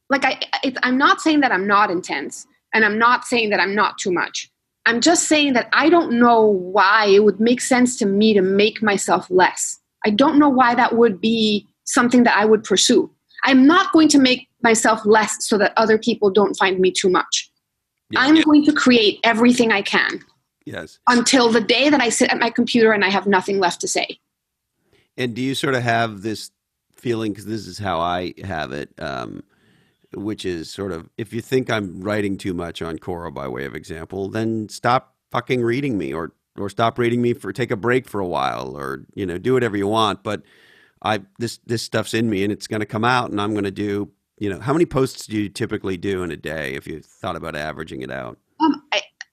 S2: like, I'm not saying that I'm not intense, and I'm not saying that I'm not too much. I'm just saying that I don't know why it would make sense to me to make myself less. I don't know why that would be something that I would pursue. I'm not going to make myself less so that other people don't find me too much. Yeah. I'm going to create everything I can.
S1: Yes.
S2: Until the day that I sit at my computer and I have nothing left to say.
S1: And do you sort of have this feeling, because this is how I have it, which is sort of, if you think I'm writing too much on Quora by way of example, then stop fucking reading me, or stop reading me, take a break for a while, or, do whatever you want. But this stuff's in me, and it's going to come out, and I'm going to do, how many posts do you typically do in a day if you thought about averaging it out?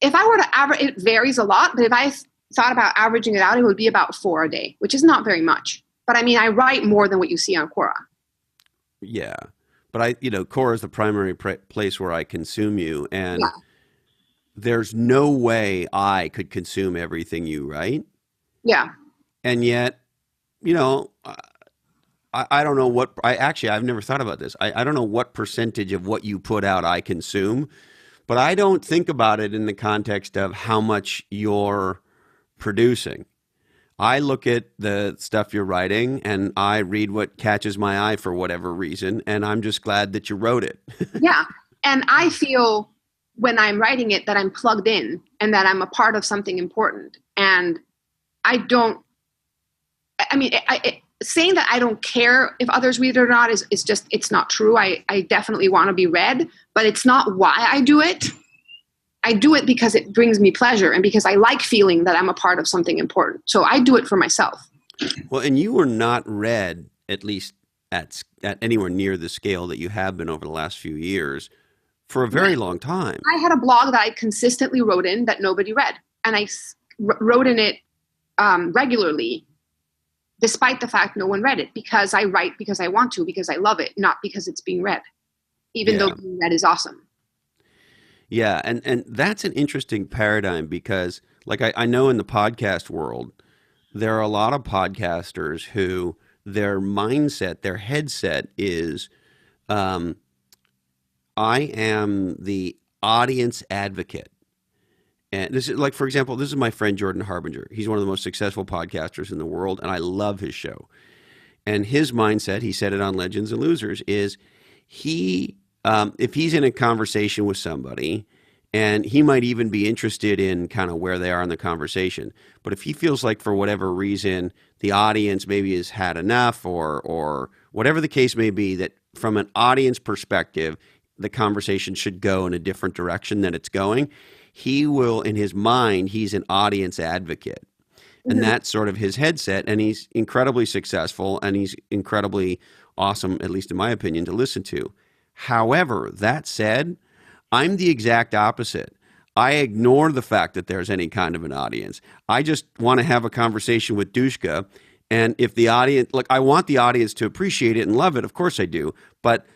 S2: If I were to average, it varies a lot, but if I thought about averaging it out, it would be about 4 a day, which is not very much. But I mean, I write more than what you see on Quora.
S1: Yeah. But Quora is the primary place where I consume you, and there's no way I could consume everything you write.
S2: Yeah.
S1: And yet, I don't know what, I've never thought about this. I don't know what percentage of what you put out I consume, but I don't think about it in the context of how much you're producing. I look at the stuff you're writing, and I read what catches my eye for whatever reason, and I'm just glad that you wrote it.
S2: Yeah. And I feel when I'm writing it that I'm plugged in and that I'm a part of something important. And saying that I don't care if others read it or not is just, it's not true. I definitely want to be read, but it's not why I do it. I do it because it brings me pleasure and because I like feeling that I'm a part of something important. So I do it for myself.
S1: Well, and you were not read, at least at anywhere near the scale that you have been over the last few years, for a very long time. I had a blog that I consistently wrote in that nobody read. And I wrote in it regularly, despite the fact no one read it, because I write because I want to, because I love it, not because it's being read, even though being read is awesome. Yeah, and that's an interesting paradigm, because like I know in the podcast world, there are a lot of podcasters who their mindset, their headset is, I am the audience advocate. And this is like, for example, this is my friend Jordan Harbinger. He's one of the most successful podcasters in the world, and I love his show. And his mindset, he said it on Legends and Losers, is if he's in a conversation with somebody, and he might even be interested in kind of where they are in the conversation, but if he feels like for whatever reason the audience maybe has had enough, or whatever the case may be, that from an audience perspective the conversation should go in a different direction than it's going, he will, in his mind, he's an audience advocate. And that's sort of his headset, and he's incredibly successful, and he's incredibly awesome, at least in my opinion, to listen to. However, that said, I'm the exact opposite. I ignore the fact that there's any kind of an audience. I just want to have a conversation with Dushka, And if the audience, look, I want the audience to appreciate it and love it. Of course I do. But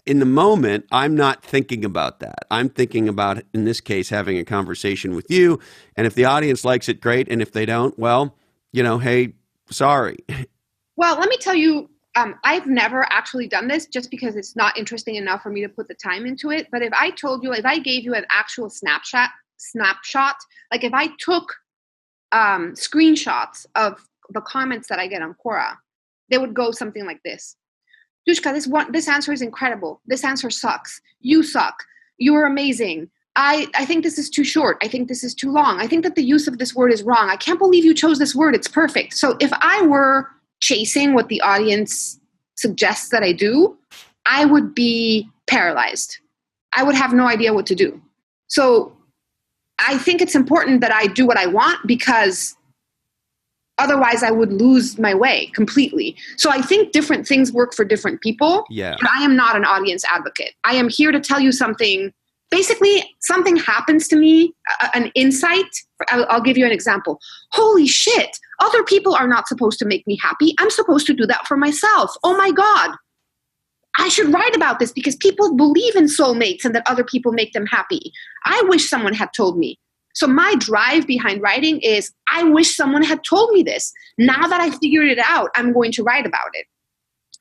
S1: in the moment, I'm not thinking about that. I'm thinking about, in this case, having a conversation with you. And if the audience likes it, great. And if they don't, well, hey, sorry.
S2: Well, let me tell you, I've never actually done this just because it's not interesting enough for me to put the time into it. But if I gave you an actual snapshot, like if I took screenshots of the comments that I get on Quora, they would go something like this. Dushka, this answer is incredible. This answer sucks. You suck. You're amazing. I think this is too short. I think this is too long. I think that the use of this word is wrong. I can't believe you chose this word. It's perfect. So if I were chasing what the audience suggests that I do, I would be paralyzed. I would have no idea what to do. So I think it's important that I do what I want, because otherwise I would lose my way completely. So I think different things work for different people.
S1: Yeah.
S2: But I am not an audience advocate. I am here to tell you something. Basically, something happens to me, an insight. I'll give you an example. Holy shit, other people are not supposed to make me happy. I'm supposed to do that for myself. Oh my God. I should write about this because people believe in soulmates and that other people make them happy. I wish someone had told me. So my drive behind writing is, I wish someone had told me this. Now that I figured it out, I'm going to write about it.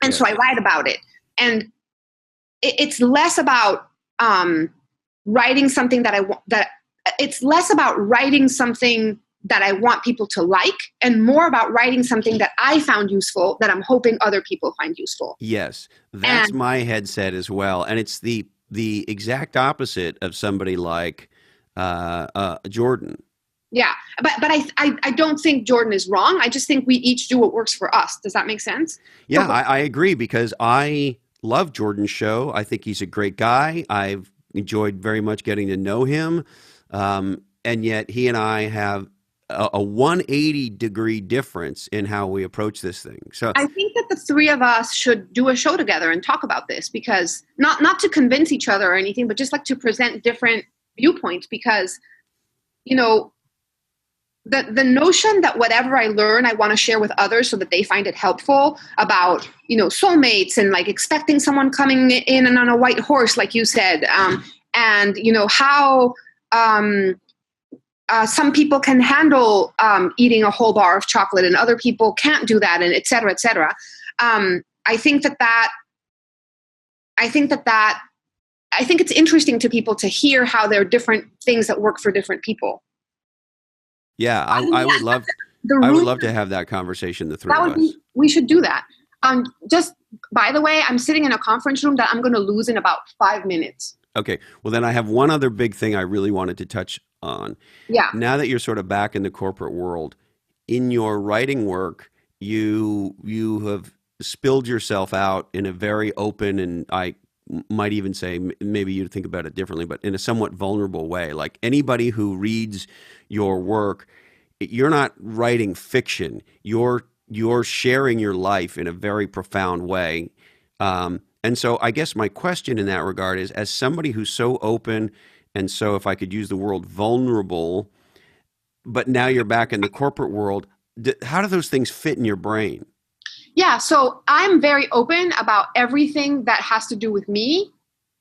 S2: And so I write about it. And it's less about writing something it's less about writing something that I want people to like, and more about writing something that I found useful that I'm hoping other people find useful.
S1: Yes, that's my headset as well. And it's the exact opposite of somebody like Jordan.
S2: Yeah, but I don't think Jordan is wrong. I just think we each do what works for us. Does that make sense?
S1: Yeah, I agree, because I love Jordan's show. I think he's a great guy. I've enjoyed very much getting to know him. And yet he and I have a 180-degree difference in how we approach this thing. So
S2: I think that the three of us should do a show together and talk about this, because not to convince each other or anything, but just like to present different viewpoints, because, the notion that whatever I learn, I want to share with others so that they find it helpful, about, soulmates and like expecting someone coming in and on a white horse, like you said, and, how some people can handle eating a whole bar of chocolate and other people can't do that, and et cetera, et cetera. I think it's interesting to people to hear how there are different things that work for different people.
S1: Yeah, I would love to have that conversation, the three of us.
S2: We should do that. Just, by the way, I'm sitting in a conference room that I'm going to lose in about 5 minutes.
S1: Okay. Well, then I have one other big thing I really wanted to touch on.
S2: Yeah.
S1: Now that you're sort of back in the corporate world, in your writing work, you have spilled yourself out in a very open, and I might even say, maybe you'd think about it differently, but in a somewhat vulnerable way. Like anybody who reads your work, you're not writing fiction. You're sharing your life in a very profound way. And so I guess my question in that regard is, as somebody who's so open and so, if I could use the word, vulnerable, but now you're back in the corporate world, how do those things fit in your brain?
S2: Yeah, so I'm very open about everything that has to do with me,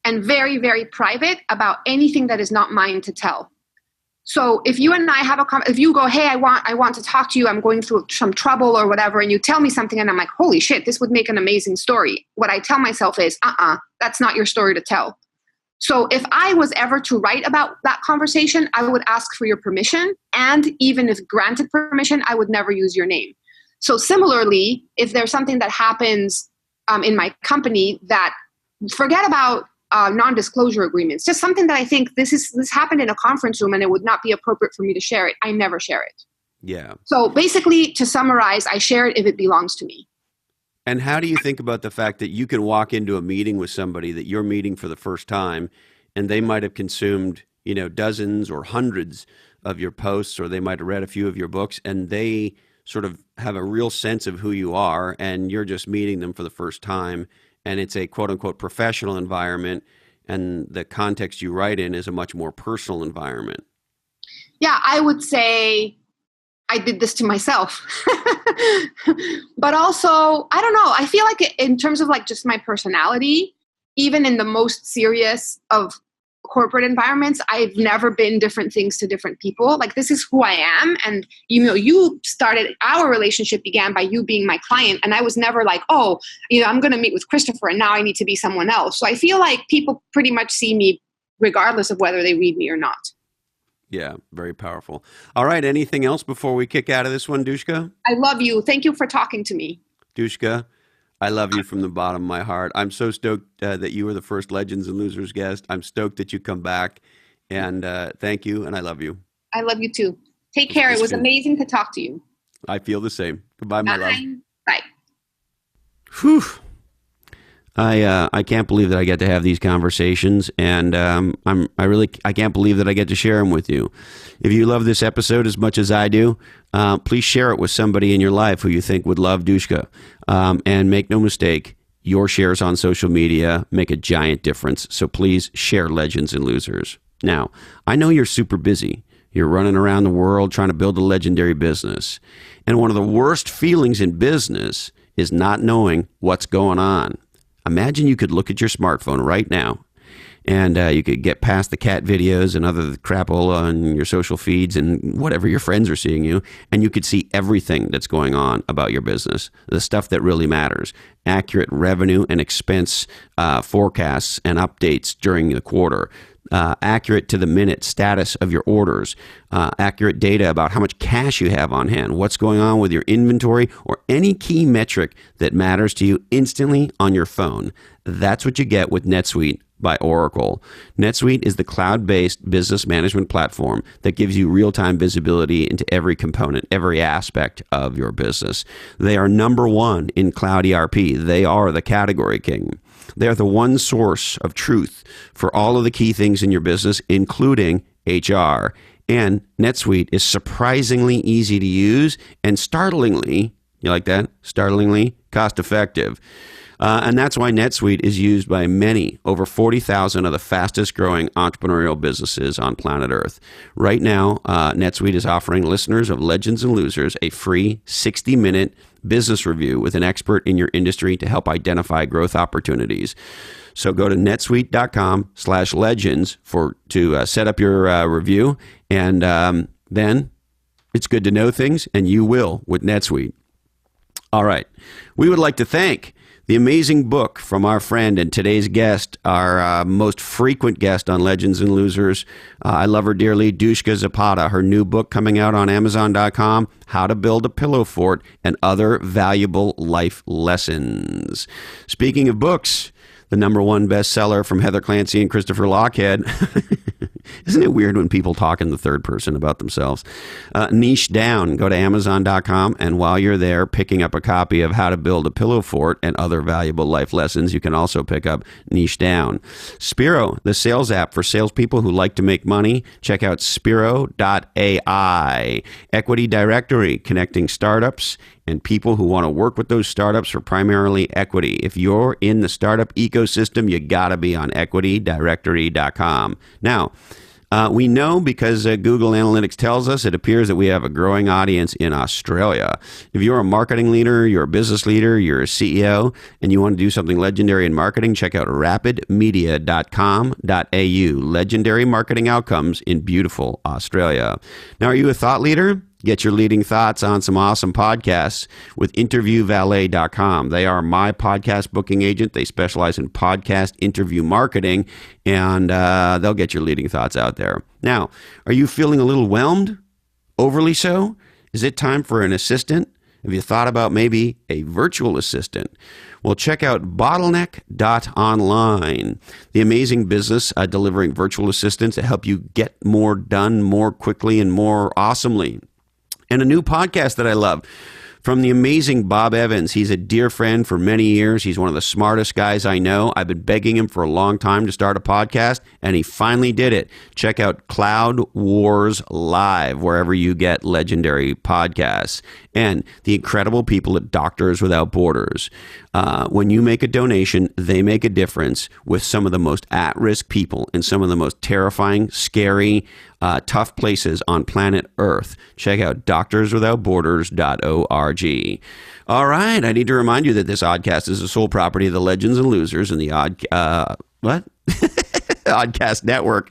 S2: and very, very private about anything that is not mine to tell. So if you and I have if you go, hey, I want to talk to you, I'm going through some trouble or whatever, and you tell me something and I'm like, holy shit, this would make an amazing story. What I tell myself is, that's not your story to tell. So if I was ever to write about that conversation, I would ask for your permission. And even if granted permission, I would never use your name. So similarly, if there's something that happens in my company, that forget about non-disclosure agreements, just something that I think this happened in a conference room and it would not be appropriate for me to share it, I never share it.
S1: Yeah.
S2: So basically, to summarize, I share it if it belongs to me.
S1: And how do you think about the fact that you can walk into a meeting with somebody that you're meeting for the first time, and they might have consumed, dozens or hundreds of your posts, or they might have read a few of your books, and they sort of have a real sense of who you are, and you're just meeting them for the first time, and it's a quote-unquote professional environment, and the context you write in is a much more personal environment?
S2: Yeah, I would say I did this to myself. But also, I don't know. I feel like in terms of like just my personality, even in the most serious of corporate environments, I've never been different things to different people. Like, this is who I am. And, you started, our relationship began by you being my client. And I was never like, oh, I'm going to meet with Christopher and now I need to be someone else. So I feel like people pretty much see me regardless of whether they read me or not.
S1: Yeah, very powerful. All right. Anything else before we kick out of this one, Dushka?
S2: I love you. Thank you for talking to me.
S1: Dushka, I love you from the bottom of my heart. I'm so stoked that you were the first Legends and Losers guest. I'm stoked that you come back. And thank you. And I love you.
S2: I love you too. Take care. It was amazing to talk to you.
S1: I feel the same. Goodbye, my love.
S2: Bye.
S1: Whew. I can't believe that I get to have these conversations, and I can't believe that I get to share them with you. If you love this episode as much as I do, please share it with somebody in your life who you think would love Dushka. And make no mistake, your shares on social media make a giant difference. So please share Legends and Losers. Now, I know you're super busy. You're running around the world trying to build a legendary business. And one of the worst feelings in business is not knowing what's going on. Imagine you could look at your smartphone right now and you could get past the cat videos and other crapola on your social feeds and whatever your friends are seeing you, and you could see everything that's going on about your business, the stuff that really matters, accurate revenue and expense forecasts and updates during the quarter, accurate to the minute status of your orders, accurate data about how much cash you have on hand, what's going on with your inventory, or any key metric that matters to you instantly on your phone. That's what you get with NetSuite by Oracle. NetSuite is the cloud-based business management platform that gives you real-time visibility into every component, every aspect of your business. They are number one in cloud ERP. They are the category king. They are the one source of truth for all of the key things in your business, including HR. And NetSuite is surprisingly easy to use and startlingly, you like that? Startlingly cost-effective. And that's why NetSuite is used by many, over 40,000 of the fastest growing entrepreneurial businesses on planet Earth. Right now, NetSuite is offering listeners of Legends and Losers a free 60-minute business review with an expert in your industry to help identify growth opportunities. So go to netsuite.com/legends to set up your review. And then it's good to know things, and you will with NetSuite. All right. We would like to thank the amazing book from our friend and today's guest, our most frequent guest on Legends and Losers. I love her dearly, Dushka Zapata. Her new book coming out on Amazon.com, How to Build a Pillow Fort and Other Valuable Life Lessons. Speaking of books, the #1 bestseller from Heather Clancy and Christopher Lochhead. Isn't it weird when people talk in the third person about themselves? Niche Down. Go to Amazon.com, and while you're there picking up a copy of How to Build a Pillow Fort and Other Valuable Life Lessons, you can also pick up Niche Down. Spiro, the sales app for salespeople who like to make money. Check out Spiro.ai. Equity Directory, connecting startups and people who want to work with those startups for primarily equity. If you're in the startup ecosystem, you got to be on equitydirectory.com. Now, we know because Google Analytics tells us, it appears that we have a growing audience in Australia. If you're a marketing leader, you're a business leader, you're a CEO, and you want to do something legendary in marketing, check out rapidmedia.com.au. Legendary marketing outcomes in beautiful Australia. Now, are you a thought leader? Get your leading thoughts on some awesome podcasts with interviewvalet.com. They are my podcast booking agent. They specialize in podcast interview marketing, and they'll get your leading thoughts out there. Now, are you feeling a little whelmed? Overly so? Is it time for an assistant? Have you thought about maybe a virtual assistant? Well, check out bottleneck.online, the amazing business delivering virtual assistants to help you get more done more quickly and more awesomely. And a new podcast that I love from the amazing Bob Evans. He's a dear friend for many years. He's one of the smartest guys I know. I've been begging him for a long time to start a podcast, and he finally did it. Check out Cloud Wars Live, wherever you get legendary podcasts. And the incredible people at Doctors Without Borders. When you make a donation, they make a difference with some of the most at-risk people in some of the most terrifying, scary, tough places on planet Earth. Check out doctorswithoutborders.org. All right, I need to remind you that this oddcast is the sole property of the Legends and Losers and the Oddcast Network.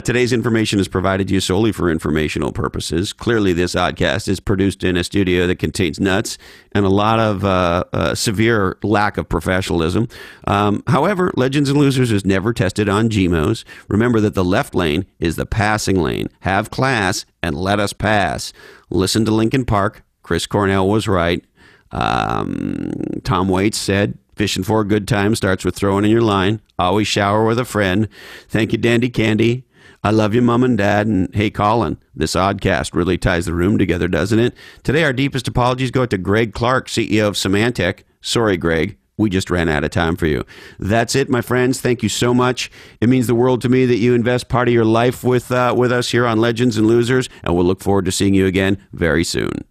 S1: Today's information is provided to you solely for informational purposes. Clearly, this oddcast is produced in a studio that contains nuts and a lot of severe lack of professionalism. However, Legends and Losers is never tested on GMOs. Remember that the left lane is the passing lane. Have class and let us pass. Listen to Linkin Park. Chris Cornell was right. Tom Waits said, fishing for a good time starts with throwing in your line. Always shower with a friend. Thank you, Dandy Candy. I love you, Mom and Dad. And hey, Colin, this oddcast really ties the room together, doesn't it? Today, our deepest apologies go out to Greg Clark, CEO of Symantec. Sorry, Greg. We just ran out of time for you. That's it, my friends. Thank you so much. It means the world to me that you invest part of your life with us here on Legends and Losers, and we'll look forward to seeing you again very soon.